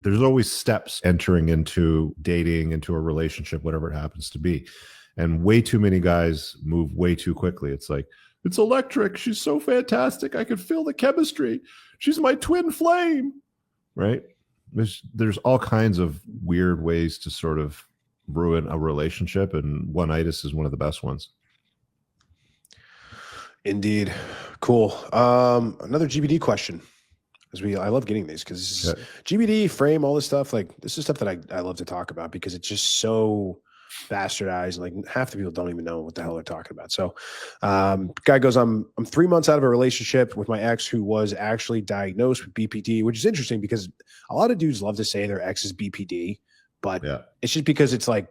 there's always steps entering into dating, into a relationship, whatever it happens to be. And way too many guys move way too quickly. It's like, it's electric. She's so fantastic. I could feel the chemistry. She's my twin flame, right? There's all kinds of weird ways to sort of ruin a relationship, and one-itis is one of the best ones. Indeed. Cool. Another GBD question. I love getting these because GBD, frame, all this stuff. Like, this is stuff that I love to talk about because it's just so bastardized. Like, half the people don't even know what the hell they're talking about. So guy goes, I'm 3 months out of a relationship with my ex who was actually diagnosed with BPD, which is interesting because a lot of dudes love to say their ex is BPD, but it's just because it's like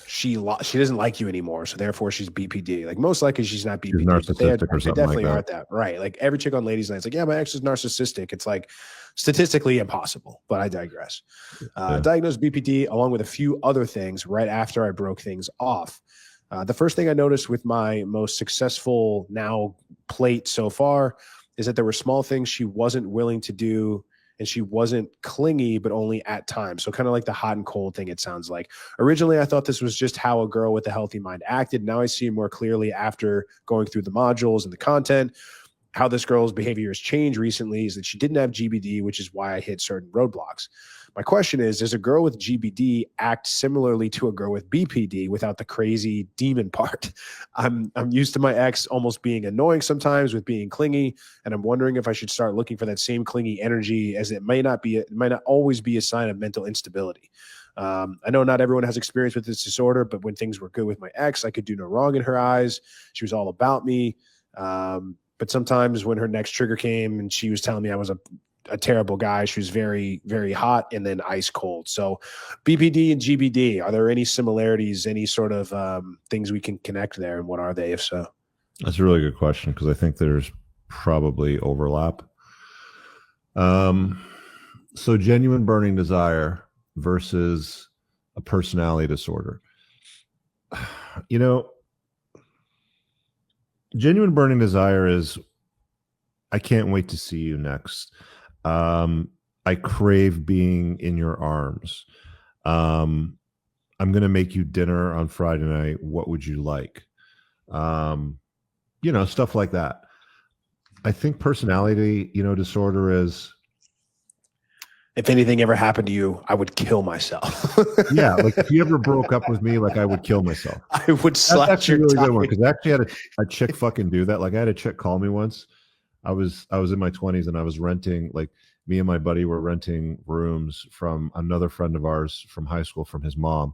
she doesn't like you anymore, so therefore she's BPD. Like, most likely she's not BPD. She's narcissistic or something. They definitely aren't that, right? Like, every chick on Ladies Night is like, yeah, my ex is narcissistic. It's like statistically impossible, but I digress. Diagnosed BPD along with a few other things right after I broke things off. The first thing I noticed with my most successful now plate so far is that there were small things she wasn't willing to do, and she wasn't clingy, but only at times. So kind of like the hot and cold thing, it sounds like. Originally, I thought this was just how a girl with a healthy mind acted. Now I see more clearly after going through the modules and the content. How this girl's behavior has changed recently is that she didn't have GBD, which is why I hit certain roadblocks. My question is, does a girl with GBD act similarly to a girl with BPD without the crazy demon part? I'm used to my ex almost being annoying sometimes with being clingy, and I'm wondering if I should start looking for that same clingy energy, as it might not always be a sign of mental instability. I know not everyone has experience with this disorder, but when things were good with my ex, I could do no wrong in her eyes. She was all about me. But sometimes when her next trigger came and she was telling me I was a terrible guy, she was very, very hot and then ice cold. So BPD and GBD, are there any similarities, any sort of things we can connect there? And what are they, if so? That's a really good question, because I think there's probably overlap. So genuine burning desire versus a personality disorder. You know, genuine burning desire is, I can't wait to see you next. I crave being in your arms. I'm going to make you dinner on Friday night. What would you like? You know, stuff like that. I think personality, disorder is, if anything ever happened to you, I would kill myself. Yeah, like if you ever broke up with me, like I would kill myself. I would slash your really tie. good one, because I actually had a chick fucking do that. Like, I had a chick call me once. I was in my 20s, and I was renting, like, me and my buddy were renting rooms from another friend of ours from high school, from his mom,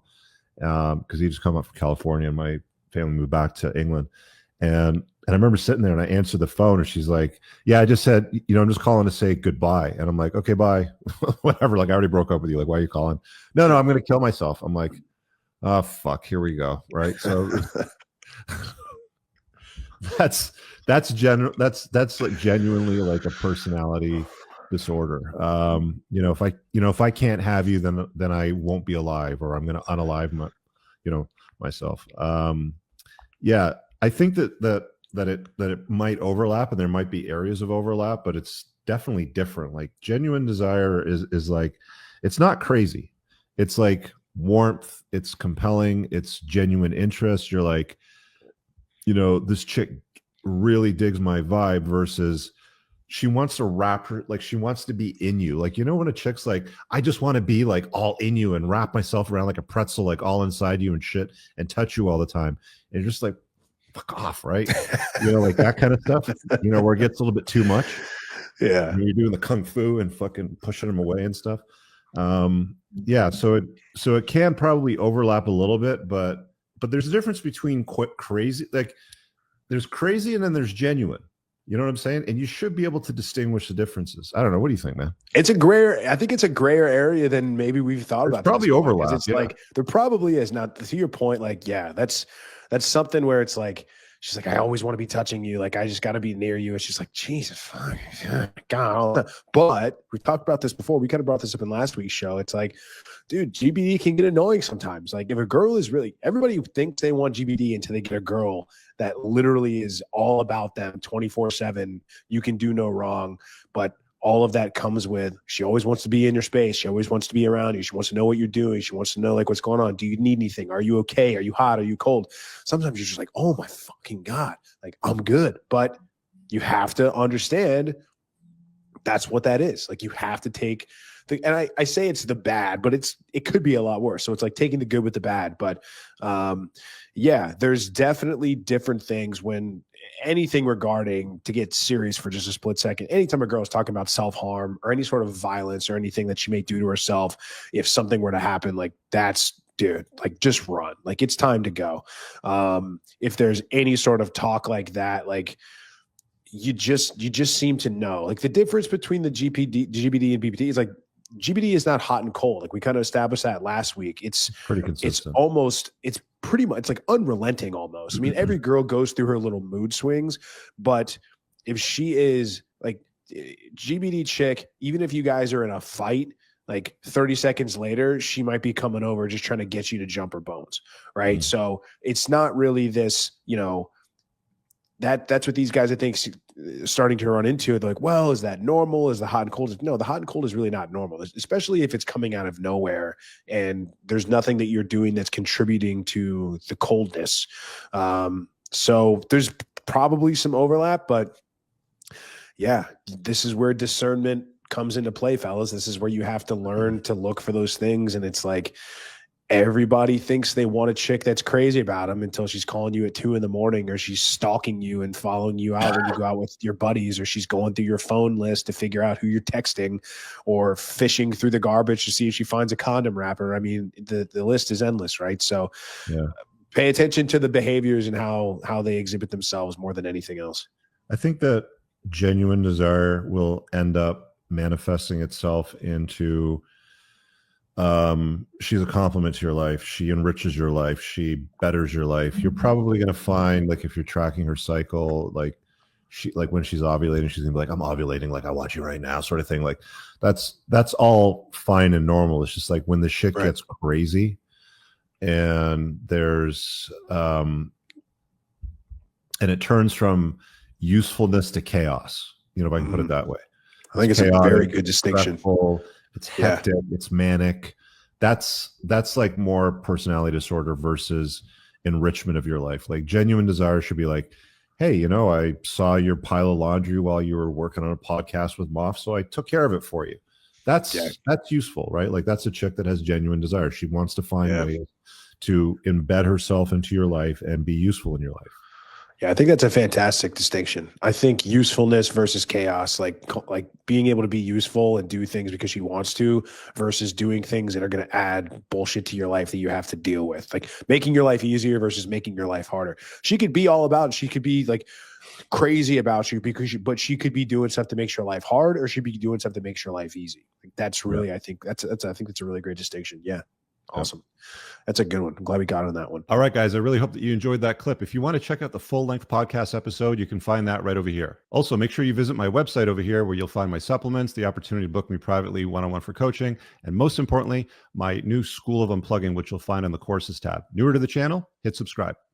because he just come up from California, and my family moved back to England. And I remember sitting there, and I answered the phone, and she's like, yeah, I just said, I'm just calling to say goodbye. And I'm like, okay, bye. Whatever. Like, I already broke up with you. Like, why are you calling? No, I'm going to kill myself. I'm like, oh, fuck, here we go. Right. So that's like genuinely like a personality disorder. If I can't have you, then I won't be alive, or I'm going to unalive myself. Yeah. I think that it might overlap, and there might be areas of overlap, but it's definitely different. Like, genuine desire is like, it's not crazy. It's like warmth. It's compelling. It's genuine interest. You're like, this chick really digs my vibe, versus she wants to wrap her, like, she wants to be in you. Like, when a chick's like, I just want to be like all in you and wrap myself around like a pretzel, like all inside you and shit, and touch you all the time. And you're just like, fuck off, right? Like that kind of stuff, where it gets a little bit too much. Yeah. You're doing the kung fu and fucking pushing them away and stuff. Yeah. So it can probably overlap a little bit, but there's a difference between crazy, like there's crazy and then there's genuine. You know what I'm saying? And you should be able to distinguish the differences. I don't know. What do you think, man? I think it's a grayer area than maybe we've thought about. Probably overlap. It's like, there probably is. Now, to your point, like, yeah, that's something where it's like, she's like, I always want to be touching you. Like, I just got to be near you. And she's like, Jesus, fuck, God. But we talked about this before. We kind of brought this up in last week's show. It's like, dude, GBD can get annoying sometimes. Like, if a girl is really, everybody thinks they want GBD until they get a girl that literally is all about them 24/7. You can do no wrong. But all of that comes with, she always wants to be in your space. She always wants to be around you. She wants to know what you're doing. She wants to know like what's going on. Do you need anything? Are you okay? Are you hot? Are you cold? Sometimes you're just like, oh my fucking God, like I'm good. But you have to understand that's what that is. Like you have to take and I say it's the bad, but it could be a lot worse. So it's like taking the good with the bad. But yeah, there's definitely different things when anything regarding, to get serious for just a split second, anytime a girl is talking about self-harm or any sort of violence or anything that she may do to herself, if something were to happen, like that's, dude, like just run. Like it's time to go. If there's any sort of talk like that, like you just seem to know, like the difference between the GBD and BPD is like GBD is not hot and cold. Like we kind of established that last week. It's pretty consistent. It's pretty much, it's like unrelenting almost. I mean, every girl goes through her little mood swings, but if she is like GBD chick, even if you guys are in a fight, like 30 seconds later, she might be coming over just trying to get you to jump her bones. Right. So it's not really this, you know, that's what these guys, I think, starting to run into. They're like, well, is that normal? Is the hot and cold? No, the hot and cold is really not normal, especially if it's coming out of nowhere and there's nothing that you're doing that's contributing to the coldness. So there's probably some overlap, but yeah, this is where discernment comes into play, fellas. This is where you have to learn to look for those things. And it's like, everybody thinks they want a chick that's crazy about them until she's calling you at 2 a.m, or she's stalking you and following you out when you go out with your buddies, or she's going through your phone list to figure out who you're texting, or fishing through the garbage to see if she finds a condom wrapper. I mean, the list is endless, right? So yeah, pay attention to the behaviors and how they exhibit themselves more than anything else. I think that genuine desire will end up manifesting itself into she's a complement to your life. She enriches your life. She betters your life. You're probably going to find, like, if you're tracking her cycle, like when she's ovulating, she's gonna be like, I'm ovulating, like I want you right now, sort of thing. Like that's all fine and normal. It's just like when the shit gets crazy and there's and it turns from usefulness to chaos, you know, if I can put it that way. I think it's chaotic, a very good distinction. Stressful, it's hectic, it's manic. That's like more personality disorder versus enrichment of your life. Like genuine desire should be like, hey, you know, I saw your pile of laundry while you were working on a podcast with Moff, so I took care of it for you. That's useful, right? Like that's a chick that has genuine desire. She wants to find ways to embed herself into your life and be useful in your life. Yeah, I think that's a fantastic distinction. I think usefulness versus chaos, like being able to be useful and do things because she wants to, versus doing things that are going to add bullshit to your life that you have to deal with. Like making your life easier versus making your life harder. She could be all about it. She could be like crazy about you but she could be doing stuff that makes your life hard, or she'd be doing stuff that makes your life easy. Like that's really, I think that's a really great distinction. Yeah. Awesome. That's a good one. I'm glad we got on that one. All right, guys. I really hope that you enjoyed that clip. If you want to check out the full-length podcast episode, you can find that right over here. Also, make sure you visit my website over here where you'll find my supplements, the opportunity to book me privately one-on-one for coaching, and most importantly, my new School of Unplugging, which you'll find on the courses tab. Newer to the channel, hit subscribe.